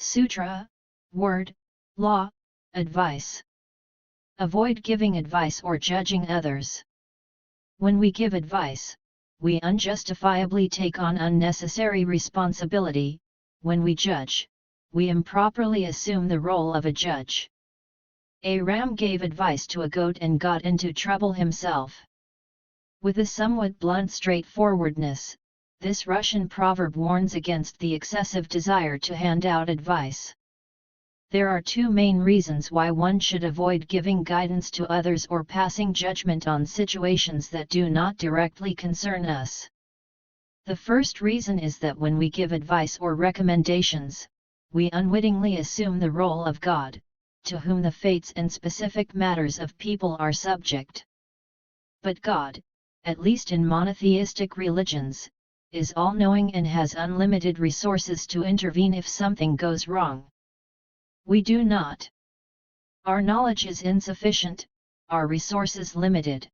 Sutra, word, law, advice. Avoid giving advice or judging others. When we give advice, we unjustifiably take on unnecessary responsibility. When we judge, we improperly assume the role of a judge. A ram gave advice to a goat and got into trouble himself. With a somewhat blunt straightforwardness, this Russian proverb warns against the excessive desire to hand out advice. There are two main reasons why one should avoid giving guidance to others or passing judgment on situations that do not directly concern us. The first reason is that when we give advice or recommendations, we unwittingly assume the role of God, to whom the fates and specific matters of people are subject. But God, at least in monotheistic religions, is all-knowing and has unlimited resources to intervene if something goes wrong. We do not. Our knowledge is insufficient, our resources limited.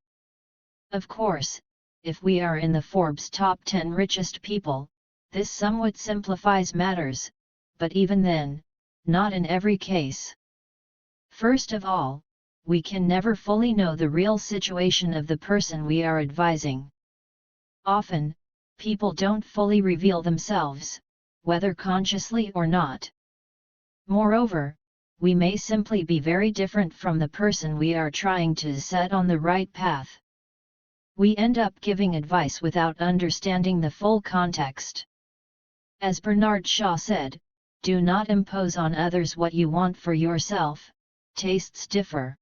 Of course, if we are in the Forbes top 10 richest people, this somewhat simplifies matters, but even then, not in every case. First of all, we can never fully know the real situation of the person we are advising. Often, people don't fully reveal themselves, whether consciously or not. Moreover, we may simply be very different from the person we are trying to set on the right path. We end up giving advice without understanding the full context. As Bernard Shaw said, "Do not impose on others what you want for yourself, tastes differ."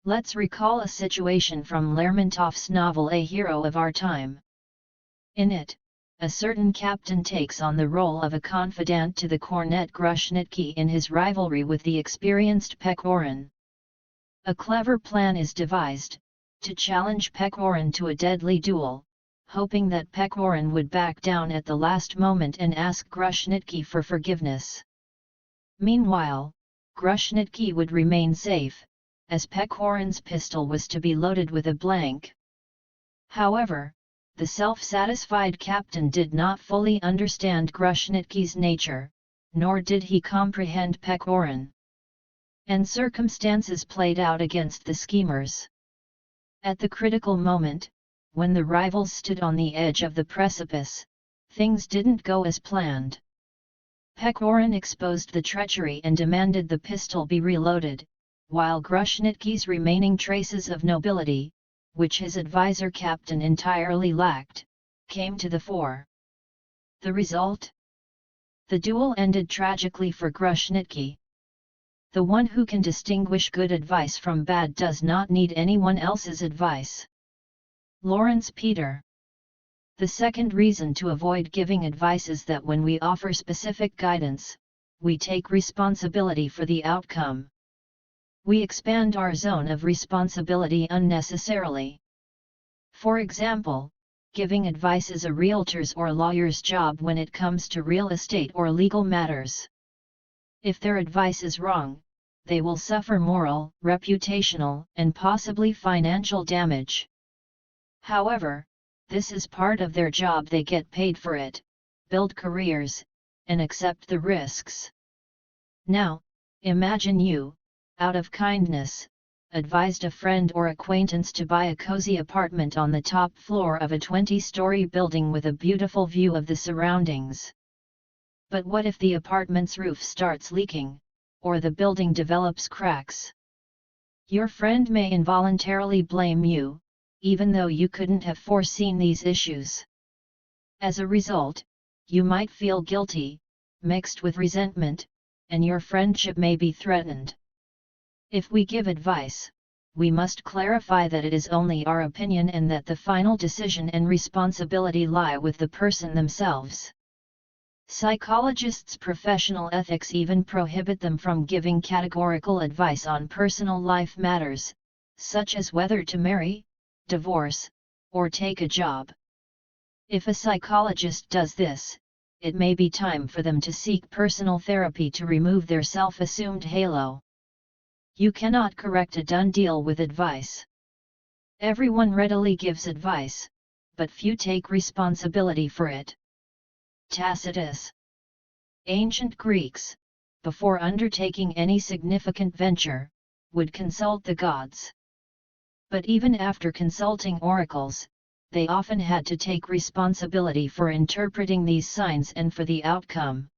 Let's recall a situation from Lermontov's novel A Hero of Our Time. In it, a certain captain takes on the role of a confidant to the cornet Grushnitki in his rivalry with the experienced Pechorin. A clever plan is devised, to challenge Pechorin to a deadly duel, hoping that Pechorin would back down at the last moment and ask Grushnitki for forgiveness. Meanwhile, Grushnitki would remain safe, as Pechorin's pistol was to be loaded with a blank. However, the self-satisfied captain did not fully understand Grushnitki's nature, nor did he comprehend Pechorin. And circumstances played out against the schemers. At the critical moment, when the rivals stood on the edge of the precipice, things didn't go as planned. Pechorin exposed the treachery and demanded the pistol be reloaded, while Grushnitki's remaining traces of nobility, which his advisor captain entirely lacked, came to the fore. The result? The duel ended tragically for Grushnitki. The one who can distinguish good advice from bad does not need anyone else's advice. Lawrence Peter. The second reason to avoid giving advice is that when we offer specific guidance, we take responsibility for the outcome. We expand our zone of responsibility unnecessarily. For example, giving advice is a realtor's or lawyer's job when it comes to real estate or legal matters. If their advice is wrong, they will suffer moral, reputational, and possibly financial damage. However, this is part of their job. They get paid for it, build careers, and accept the risks. Now, imagine you, out of kindness, advised a friend or acquaintance to buy a cozy apartment on the top floor of a 20-story building with a beautiful view of the surroundings. But what if the apartment's roof starts leaking, or the building develops cracks? Your friend may involuntarily blame you, even though you couldn't have foreseen these issues. As a result, you might feel guilty, mixed with resentment, and your friendship may be threatened. If we give advice, we must clarify that it is only our opinion and that the final decision and responsibility lie with the person themselves. Psychologists' professional ethics even prohibit them from giving categorical advice on personal life matters, such as whether to marry, divorce, or take a job. If a psychologist does this, it may be time for them to seek personal therapy to remove their self-assumed halo. You cannot correct a done deal with advice. Everyone readily gives advice, but few take responsibility for it. Tacitus. Ancient Greeks, before undertaking any significant venture, would consult the gods. But even after consulting oracles, they often had to take responsibility for interpreting these signs and for the outcome.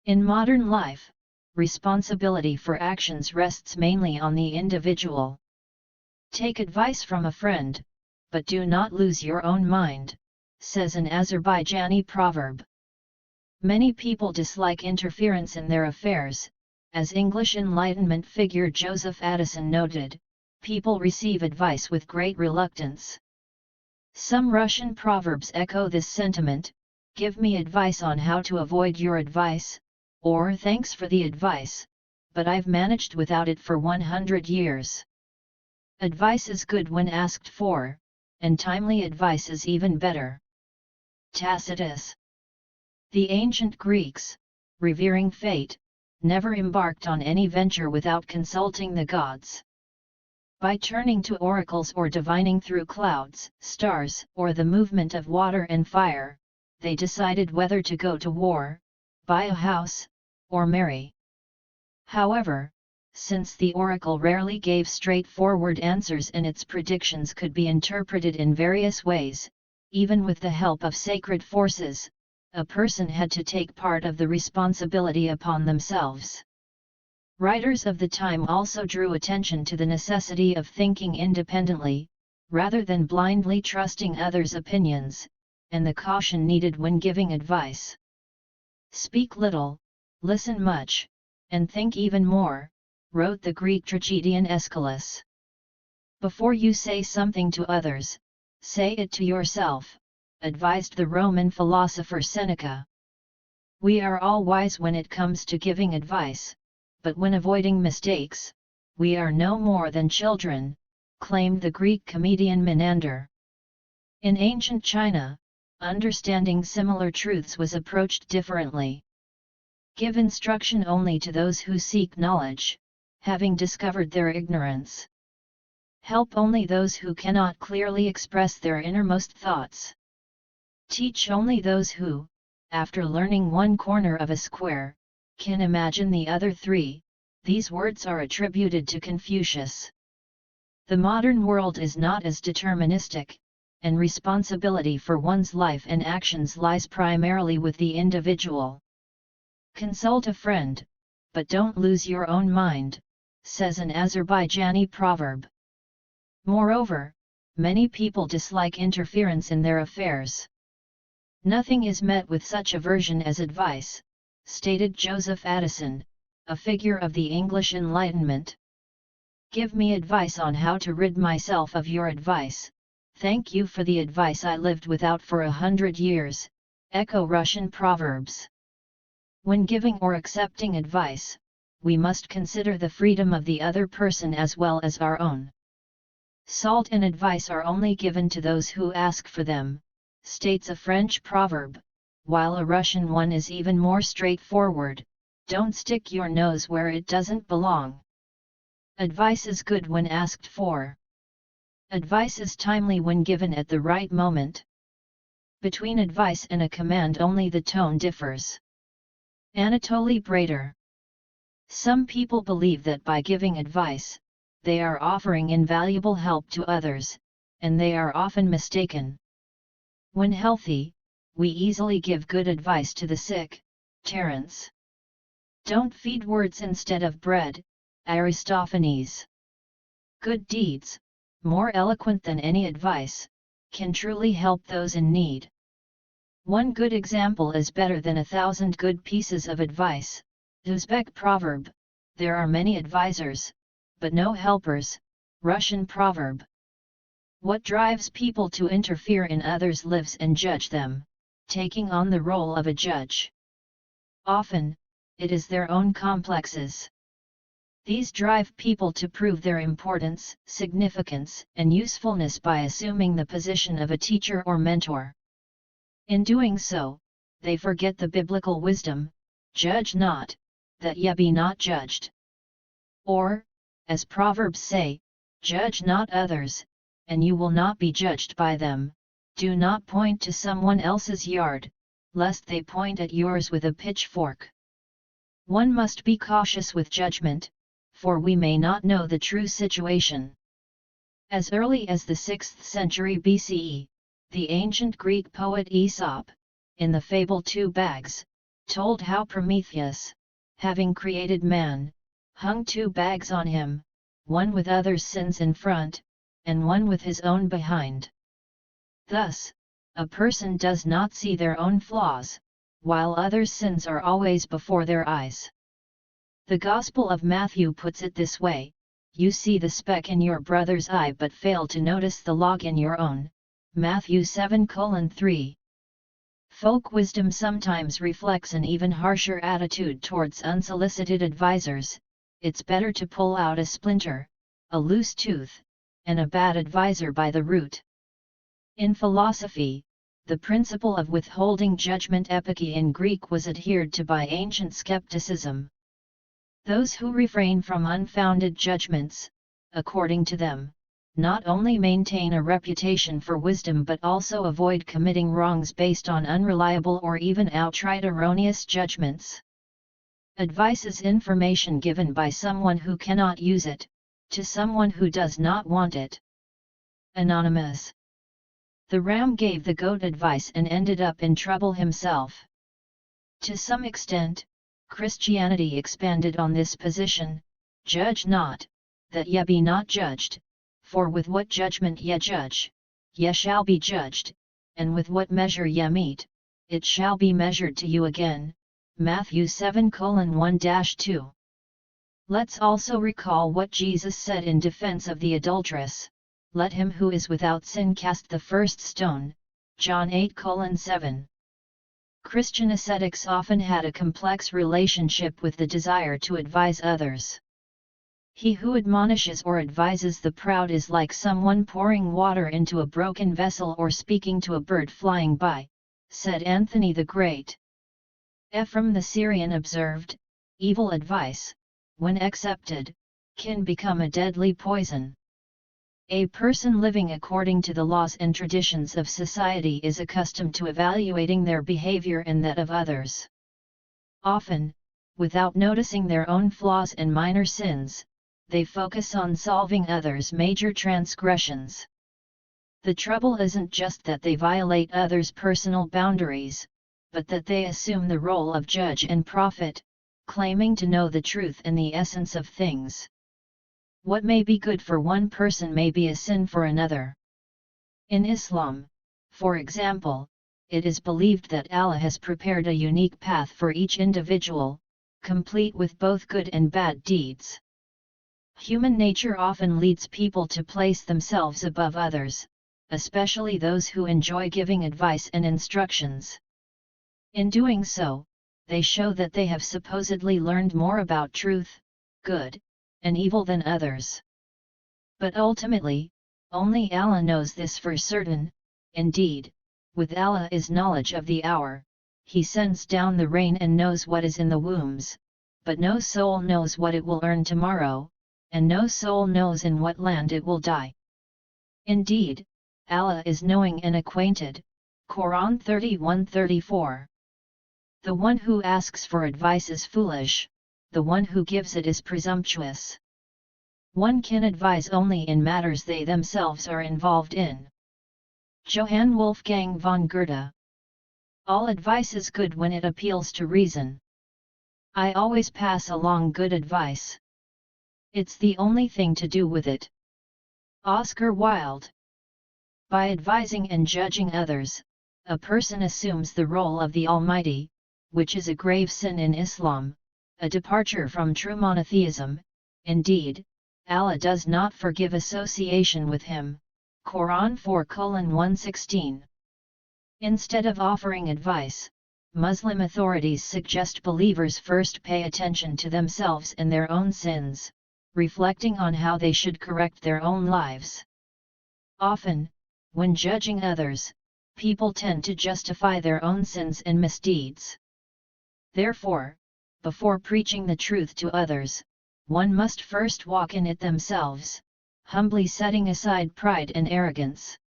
In modern life, responsibility for actions rests mainly on the individual. Take advice from a friend, but do not lose your own mind, says an Azerbaijani proverb. Many people dislike interference in their affairs. As English Enlightenment figure Joseph Addison noted, people receive advice with great reluctance. Some Russian proverbs echo this sentiment: give me advice on how to avoid your advice, or thanks for the advice, but I've managed without it for 100 years. Advice is good when asked for, and timely advice is even better. Tacitus. The ancient Greeks, revering fate, never embarked on any venture without consulting the gods. By turning to oracles or divining through clouds, stars, or the movement of water and fire, they decided whether to go to war, buy a house, or marry. However, since the oracle rarely gave straightforward answers and its predictions could be interpreted in various ways, even with the help of sacred forces, a person had to take part of the responsibility upon themselves. Writers of the time also drew attention to the necessity of thinking independently, rather than blindly trusting others' opinions, and the caution needed when giving advice. Speak little, listen much, and think even more, wrote the Greek tragedian Aeschylus. Before you say something to others, say it to yourself, advised the Roman philosopher Seneca. We are all wise when it comes to giving advice, but when avoiding mistakes, we are no more than children, claimed the Greek comedian Menander. In ancient China, understanding similar truths was approached differently. Give instruction only to those who seek knowledge, having discovered their ignorance. Help only those who cannot clearly express their innermost thoughts. Teach only those who, after learning one corner of a square, can imagine the other three. These words are attributed to Confucius. The modern world is not as deterministic, and responsibility for one's life and actions lies primarily with the individual. Consult a friend, but don't lose your own mind, says an Azerbaijani proverb. Moreover, many people dislike interference in their affairs. Nothing is met with such aversion as advice, stated Joseph Addison, a figure of the English Enlightenment. Give me advice on how to rid myself of your advice, thank you for the advice I lived without for 100 years, echo Russian proverbs. When giving or accepting advice, we must consider the freedom of the other person as well as our own. Salt and advice are only given to those who ask for them, states a French proverb, while a Russian one is even more straightforward: don't stick your nose where it doesn't belong. Advice is good when asked for. Advice is timely when given at the right moment. Between advice and a command only the tone differs. Anatoly Brader. Some people believe that by giving advice, they are offering invaluable help to others, and they are often mistaken. When healthy, we easily give good advice to the sick, Terence. Don't feed words instead of bread, Aristophanes. Good deeds, more eloquent than any advice, can truly help those in need. One good example is better than 1,000 good pieces of advice, Uzbek proverb. There are many advisors, but no helpers, Russian proverb. What drives people to interfere in others' lives and judge them, taking on the role of a judge? Often, it is their own complexes. These drive people to prove their importance, significance, and usefulness by assuming the position of a teacher or mentor. In doing so, they forget the biblical wisdom, judge not, that ye be not judged. Or, as Proverbs say, judge not others, and you will not be judged by them. Do not point to someone else's yard, lest they point at yours with a pitchfork. One must be cautious with judgment, for we may not know the true situation. As early as the 6th century BCE, the ancient Greek poet Aesop, in the fable Two Bags, told how Prometheus, having created man, hung 2 bags on him, one with others' sins in front, and one with his own behind. Thus, a person does not see their own flaws, while others' sins are always before their eyes. The Gospel of Matthew puts it this way: you see the speck in your brother's eye but fail to notice the log in your own. Matthew 7:3. Folk wisdom sometimes reflects an even harsher attitude towards unsolicited advisors. It's better to pull out a splinter, a loose tooth, and a bad advisor by the root. In philosophy, the principle of withholding judgment epike in Greek was adhered to by ancient skepticism. Those who refrain from unfounded judgments, according to them, not only maintain a reputation for wisdom but also avoid committing wrongs based on unreliable or even outright erroneous judgments. Advice is information given by someone who cannot use it, to someone who does not want it. Anonymous. The ram gave the goat advice and ended up in trouble himself. To some extent, Christianity expanded on this position: judge not, that ye be not judged, for with what judgment ye judge, ye shall be judged, and with what measure ye mete, it shall be measured to you again. Matthew 7:1-2. Let's also recall what Jesus said in defense of the adulteress: let him who is without sin cast the first stone. John 8:7. Christian ascetics often had a complex relationship with the desire to advise others. He who admonishes or advises the proud is like someone pouring water into a broken vessel or speaking to a bird flying by, said Anthony the Great. Ephraim the Syrian observed, evil advice, when accepted, can become a deadly poison. A person living according to the laws and traditions of society is accustomed to evaluating their behavior and that of others. Often, without noticing their own flaws and minor sins, they focus on solving others' major transgressions. The trouble isn't just that they violate others' personal boundaries, but that they assume the role of judge and prophet, claiming to know the truth and the essence of things. What may be good for one person may be a sin for another. In Islam, for example, it is believed that Allah has prepared a unique path for each individual, complete with both good and bad deeds. Human nature often leads people to place themselves above others, especially those who enjoy giving advice and instructions. In doing so, they show that they have supposedly learned more about truth, good, and evil than others. But ultimately, only Allah knows this for certain. Indeed, with Allah is knowledge of the hour. He sends down the rain and knows what is in the wombs, but no soul knows what it will earn tomorrow, and no soul knows in what land it will die. Indeed, Allah is knowing and acquainted. Quran 31:34. The one who asks for advice is foolish, the one who gives it is presumptuous. One can advise only in matters they themselves are involved in. Johann Wolfgang von Goethe. All advice is good when it appeals to reason. I always pass along good advice. It's the only thing to do with it. Oscar Wilde. By advising and judging others, a person assumes the role of the Almighty, which is a grave sin in Islam, a departure from true monotheism. Indeed, Allah does not forgive association with Him. Quran 4:116. Instead of offering advice, Muslim authorities suggest believers first pay attention to themselves and their own sins, reflecting on how they should correct their own lives. Often, when judging others, people tend to justify their own sins and misdeeds. Therefore, before preaching the truth to others, one must first walk in it themselves, humbly setting aside pride and arrogance.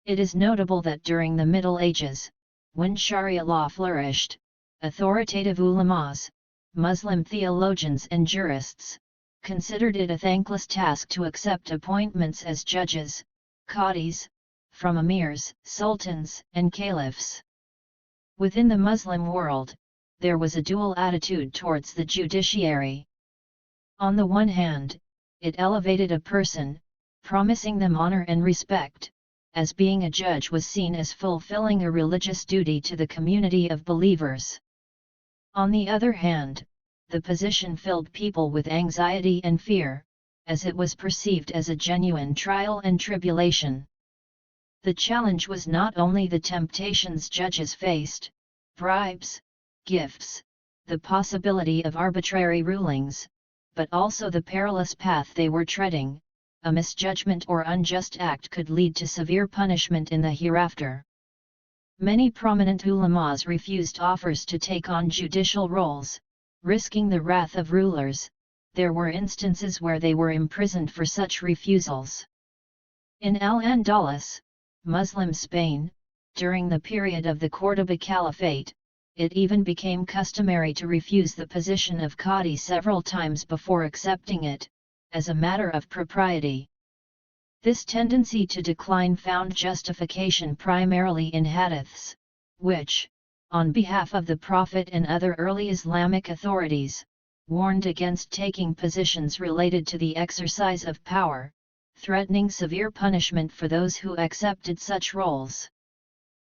It is notable that during the Middle Ages, when Sharia law flourished, authoritative ulamas, Muslim theologians and jurists, considered it a thankless task to accept appointments as judges, qadis, from emirs, sultans, and caliphs. Within the Muslim world, there was a dual attitude towards the judiciary. On the one hand, it elevated a person, promising them honor and respect, as being a judge was seen as fulfilling a religious duty to the community of believers. On the other hand, the position filled people with anxiety and fear, as it was perceived as a genuine trial and tribulation. The challenge was not only the temptations judges faced, bribes, gifts, the possibility of arbitrary rulings, but also the perilous path they were treading. A misjudgment or unjust act could lead to severe punishment in the hereafter. Many prominent ulamas refused offers to take on judicial roles, risking the wrath of rulers. There were instances where they were imprisoned for such refusals. In Al-Andalus, Muslim Spain, during the period of the Córdoba Caliphate, it even became customary to refuse the position of qadi several times before accepting it, as a matter of propriety. This tendency to decline found justification primarily in hadiths, which, on behalf of the Prophet and other early Islamic authorities, warned against taking positions related to the exercise of power, threatening severe punishment for those who accepted such roles.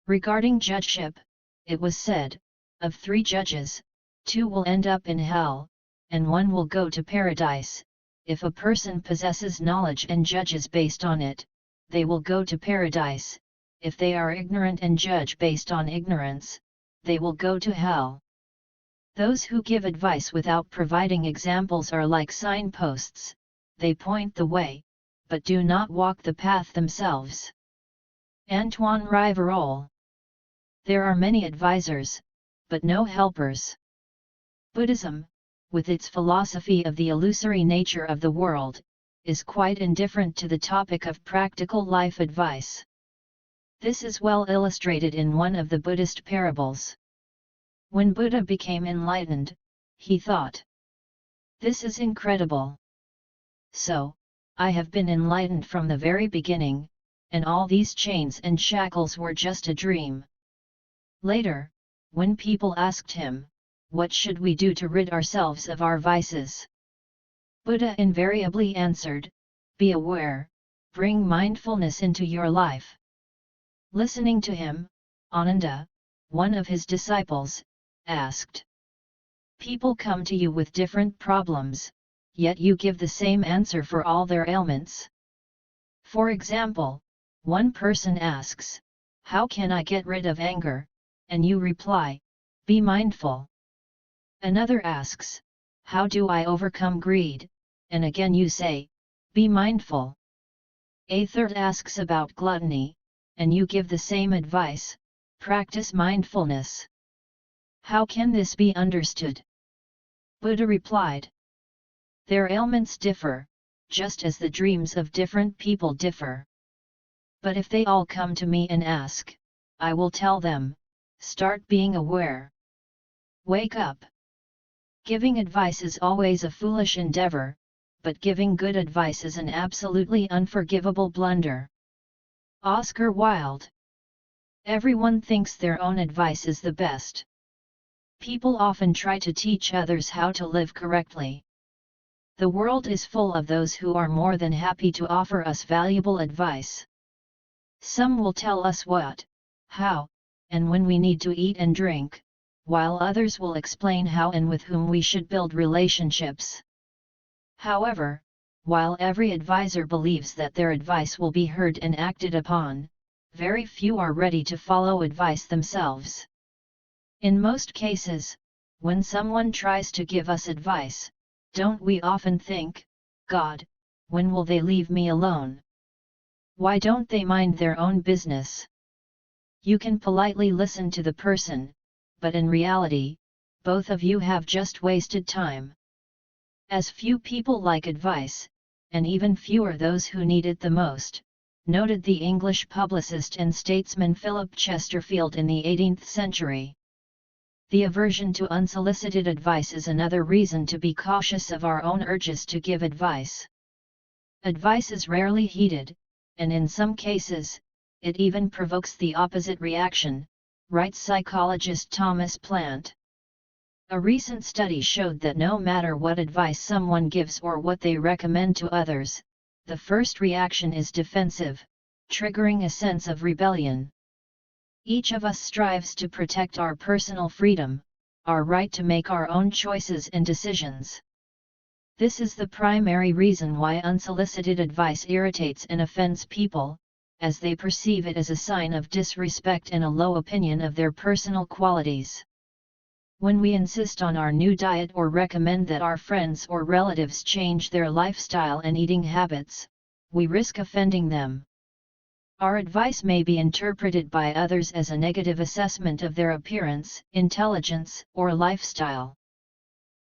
Regarding judgeship, it was said, of 3 judges, 2 will end up in hell, and 1 will go to paradise. If a person possesses knowledge and judges based on it, they will go to paradise. If they are ignorant and judge based on ignorance, they will go to hell. Those who give advice without providing examples are like signposts, they point the way, but do not walk the path themselves. Antoine Rivarol. There are many advisors, but no helpers. Buddhism, with its philosophy of the illusory nature of the world, is quite indifferent to the topic of practical life advice. This is well illustrated in one of the Buddhist parables. When Buddha became enlightened, he thought, "This is incredible. So, I have been enlightened from the very beginning, and all these chains and shackles were just a dream." Later, when people asked him, "What should we do to rid ourselves of our vices?" Buddha invariably answered, "Be aware, bring mindfulness into your life." Listening to him, Ananda, one of his disciples, asked, "People come to you with different problems, yet you give the same answer for all their ailments. For example, one person asks, 'How can I get rid of anger?' and you reply, 'Be mindful.' Another asks, 'How do I overcome greed?' and again you say, 'Be mindful.' A third asks about gluttony, and you give the same advice, 'Practice mindfulness.' How can this be understood?" Buddha replied, "Their ailments differ, just as the dreams of different people differ. But if they all come to me and ask, I will tell them, start being aware. Wake up. Giving advice is always a foolish endeavor, but giving good advice is an absolutely unforgivable blunder." Oscar Wilde. Everyone thinks their own advice is the best. People often try to teach others how to live correctly. The world is full of those who are more than happy to offer us valuable advice. Some will tell us what, how, and when we need to eat and drink, while others will explain how and with whom we should build relationships. However, while every advisor believes that their advice will be heard and acted upon, very few are ready to follow advice themselves. In most cases, when someone tries to give us advice, don't we often think, "God, when will they leave me alone? Why don't they mind their own business?" You can politely listen to the person, but in reality, both of you have just wasted time. As few people like advice, and even fewer those who need it the most, noted the English publicist and statesman Philip Chesterfield in the 18th century. The aversion to unsolicited advice is another reason to be cautious of our own urges to give advice. Advice is rarely heeded, and in some cases, it even provokes the opposite reaction, writes psychologist Thomas Plant. A recent study showed that no matter what advice someone gives or what they recommend to others, the first reaction is defensive, triggering a sense of rebellion. Each of us strives to protect our personal freedom, our right to make our own choices and decisions. This is the primary reason why unsolicited advice irritates and offends people, as they perceive it as a sign of disrespect and a low opinion of their personal qualities. When we insist on our new diet or recommend that our friends or relatives change their lifestyle and eating habits, we risk offending them. Our advice may be interpreted by others as a negative assessment of their appearance, intelligence, or lifestyle.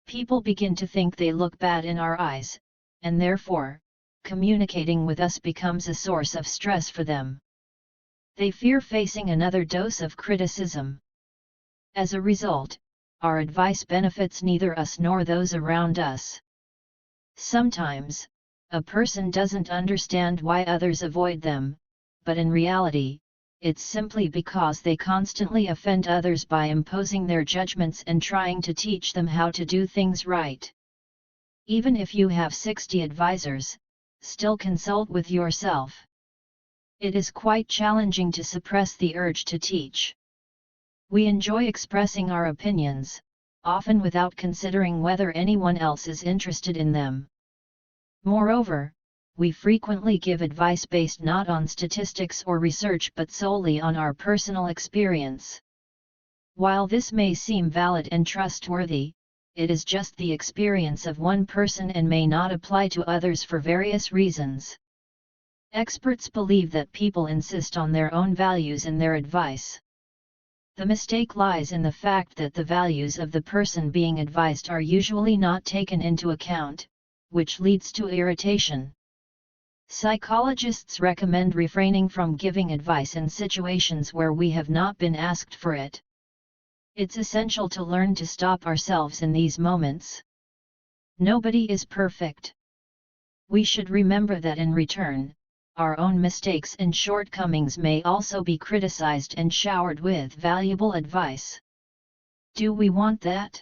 People begin to think they look bad in our eyes, and therefore, communicating with us becomes a source of stress for them. They fear facing another dose of criticism. As a result, our advice benefits neither us nor those around us. Sometimes, a person doesn't understand why others avoid them, but in reality, it's simply because they constantly offend others by imposing their judgments and trying to teach them how to do things right. Even if you have 60 advisors, still consult with yourself. It is quite challenging to suppress the urge to teach. We enjoy expressing our opinions, often without considering whether anyone else is interested in them. Moreover, we frequently give advice based not on statistics or research but solely on our personal experience. While this may seem valid and trustworthy, it is just the experience of one person and may not apply to others for various reasons. Experts believe that people insist on their own values in their advice. The mistake lies in the fact that the values of the person being advised are usually not taken into account, which leads to irritation. Psychologists recommend refraining from giving advice in situations where we have not been asked for it. It's essential to learn to stop ourselves in these moments. Nobody is perfect. We should remember that in return, our own mistakes and shortcomings may also be criticized and showered with valuable advice. Do we want that?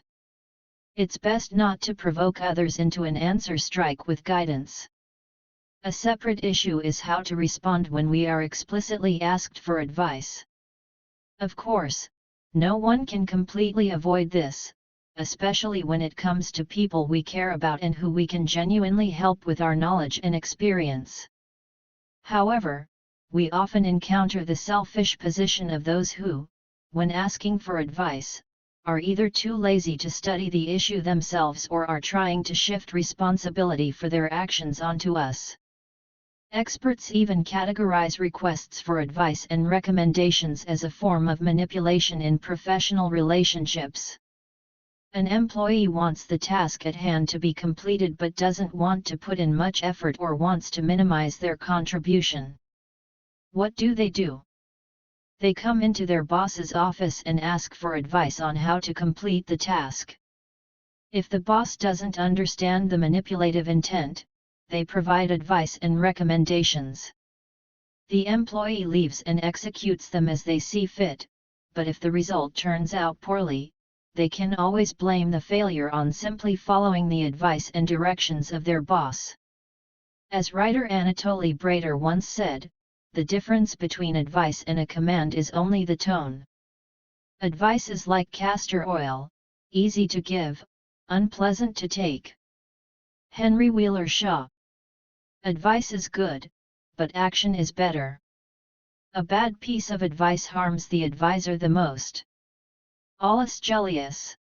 It's best not to provoke others into an answer strike with guidance. A separate issue is how to respond when we are explicitly asked for advice. Of course, no one can completely avoid this, especially when it comes to people we care about and who we can genuinely help with our knowledge and experience. However, we often encounter the selfish position of those who, when asking for advice, are either too lazy to study the issue themselves or are trying to shift responsibility for their actions onto us. Experts even categorize requests for advice and recommendations as a form of manipulation in professional relationships. An employee wants the task at hand to be completed but doesn't want to put in much effort or wants to minimize their contribution. What do? They come into their boss's office and ask for advice on how to complete the task. If the boss doesn't understand the manipulative intent, they provide advice and recommendations. The employee leaves and executes them as they see fit, but if the result turns out poorly, they can always blame the failure on simply following the advice and directions of their boss. As writer Anatoly Brader once said, the difference between advice and a command is only the tone. Advice is like castor oil, easy to give, unpleasant to take. Henry Wheeler Shaw. Advice is good, but action is better. A bad piece of advice harms the advisor the most. Aulus Gellius.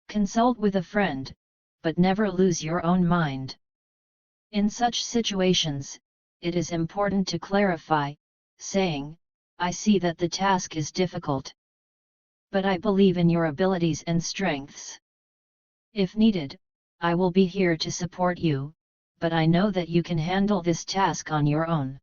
Consult with a friend, but never lose your own mind. In such situations, it is important to clarify, saying, I see that the task is difficult. But I believe in your abilities and strengths. If needed, I will be here to support you, but I know that you can handle this task on your own.